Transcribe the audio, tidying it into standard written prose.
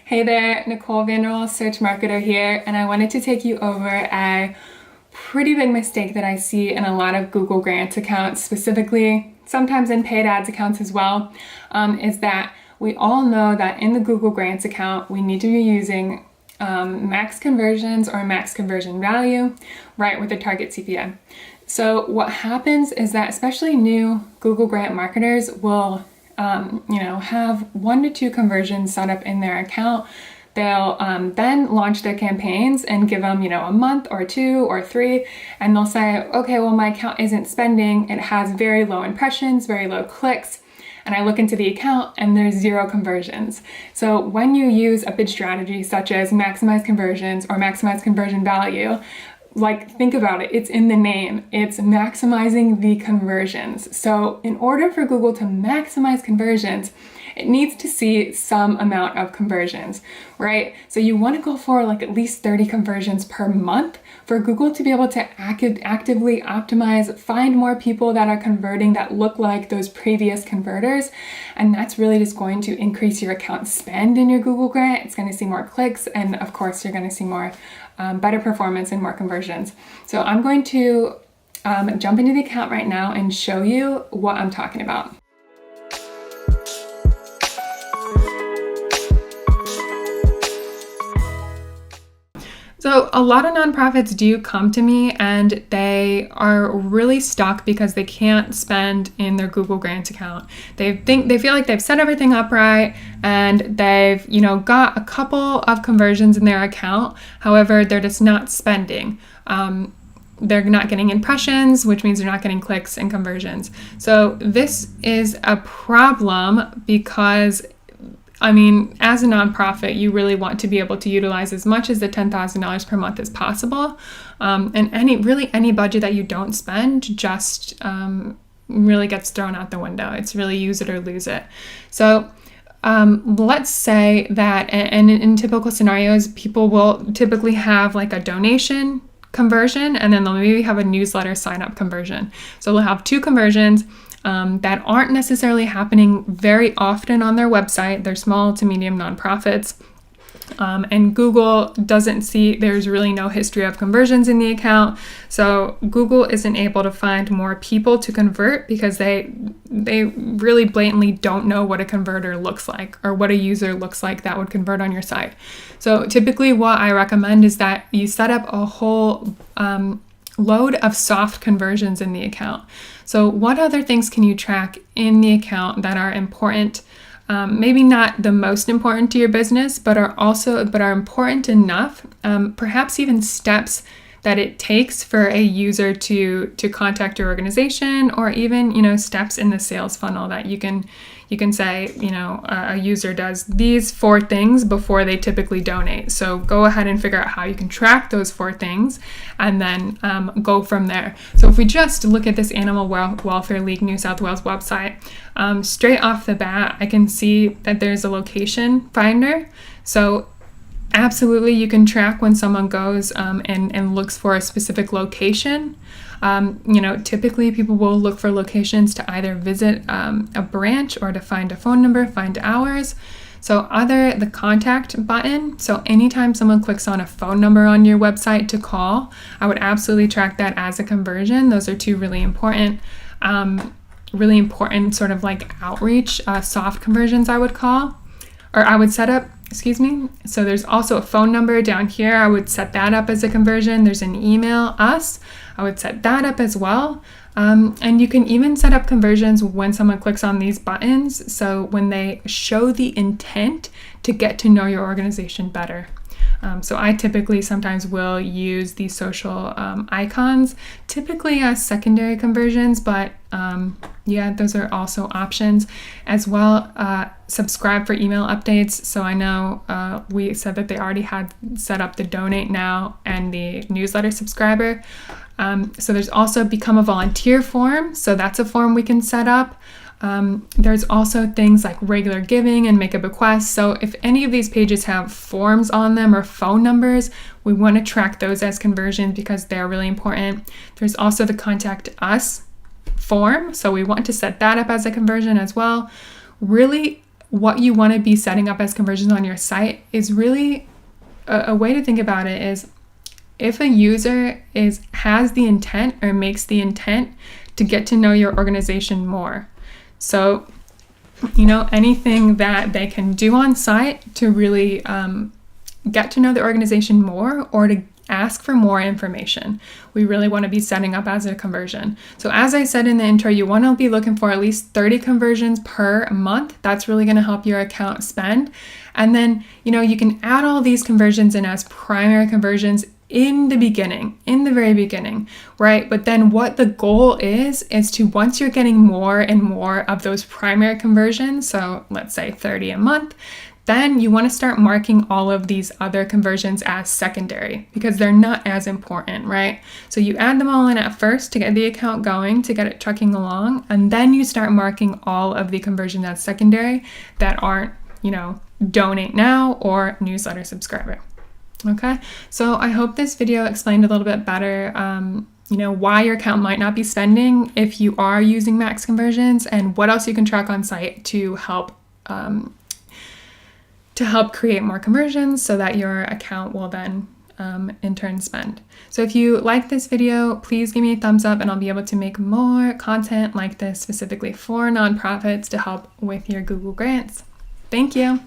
Hey there, Nicole Vanderwall, Search Marketer here, and I wanted to take you over a pretty big mistake that I see in a lot of Google Grants accounts, specifically sometimes in paid ads accounts as well, is that we all know that in the Google Grants account, we need to be using max conversions or max conversion value, right, with the target CPM. So what happens is that especially new Google Grant marketers will have 1 to 2 conversions set up in their account. They'll then launch their campaigns and give them, a month or 2 or 3, and they'll say, okay, well, my account isn't spending. It has very low impressions, very low clicks. And I look into the account and there's 0 conversions. So when you use a bid strategy such as maximize conversions or maximize conversion value, think about it, it's in the name. It's maximizing the conversions. So in order for Google to maximize conversions, it needs to see some amount of conversions, right? So you want to go for at least 30 conversions per month for Google to be able to actively optimize, find more people that are converting that look like those previous converters. And that's really just going to increase your account spend in your Google Grant. It's going to see more clicks, and of course, you're going to see more better performance and more conversions. So I'm going to jump into the account right now and show you what I'm talking about. So a lot of nonprofits do come to me and they are really stuck because they can't spend in their Google Grants account. They feel like they've set everything up right and they've, got a couple of conversions in their account. However, they're just not spending. They're not getting impressions, which means they're not getting clicks and conversions. So this is a problem because as a nonprofit, you really want to be able to utilize as much as the $10,000 per month as possible. And any budget that you don't spend just really gets thrown out the window. It's really use it or lose it. So let's say that, and in typical scenarios, people will typically have a donation conversion, and then they'll maybe have a newsletter sign up conversion. So they'll have 2 conversions that aren't necessarily happening very often on their website. They're small to medium nonprofits. And Google doesn't see, there's really no history of conversions in the account. So Google isn't able to find more people to convert because they really blatantly don't know what a converter looks like or what a user looks like that would convert on your site. So typically what I recommend is that you set up a whole load of soft conversions in the account. So what other things can you track in the account that are important? Maybe not the most important to your business, but are important enough, perhaps even steps that it takes for a user to contact your organization, or even, steps in the sales funnel that you can say, a user does these 4 things before they typically donate. So go ahead and figure out how you can track those 4 things and then go from there. So if we just look at this Animal Welfare League New South Wales website, straight off the bat, I can see that there's a location finder. So absolutely, you can track when someone goes and looks for a specific location. Typically people will look for locations to either visit a branch or to find a phone number, find hours. So the contact button, so anytime someone clicks on a phone number on your website to call, I would absolutely track that as a conversion. Those are 2 really important sort of outreach, soft conversions I would call, or I would set up. So there's also a phone number down here. I would set that up as a conversion. There's an email, us. I would set that up as well. And you can even set up conversions when someone clicks on these buttons. So when they show the intent to get to know your organization better. So I typically sometimes will use these social icons, typically as secondary conversions, but those are also options as well. Subscribe for email updates. So I know we said that they already had set up the donate now and the newsletter subscriber. So there's also become a volunteer form. So that's a form we can set up. There's also things like regular giving and make a bequest. So if any of these pages have forms on them or phone numbers, we want to track those as conversions because they're really important. There's also the contact us form. So we want to set that up as a conversion as well. Really what you want to be setting up as conversions on your site is really a way to think about it is if a user has the intent or makes the intent to get to know your organization more. So, anything that they can do on site to really get to know the organization more or to ask for more information, we really want to be setting up as a conversion. So as I said in the intro, you want to be looking for at least 30 conversions per month. That's really going to help your account spend. And then, you can add all these conversions in as primary conversions in the beginning, in the very beginning, right? But then what the goal is to, once you're getting more and more of those primary conversions, so let's say 30 a month, then you want to start marking all of these other conversions as secondary because they're not as important, right? So you add them all in at first to get the account going, to get it trucking along, and then you start marking all of the conversions as secondary that aren't, donate now or newsletter subscriber. Okay, so I hope this video explained a little bit better, why your account might not be spending if you are using max conversions and what else you can track on site to help create more conversions so that your account will then in turn spend. So if you like this video, please give me a thumbs up and I'll be able to make more content like this specifically for nonprofits to help with your Google grants. Thank you.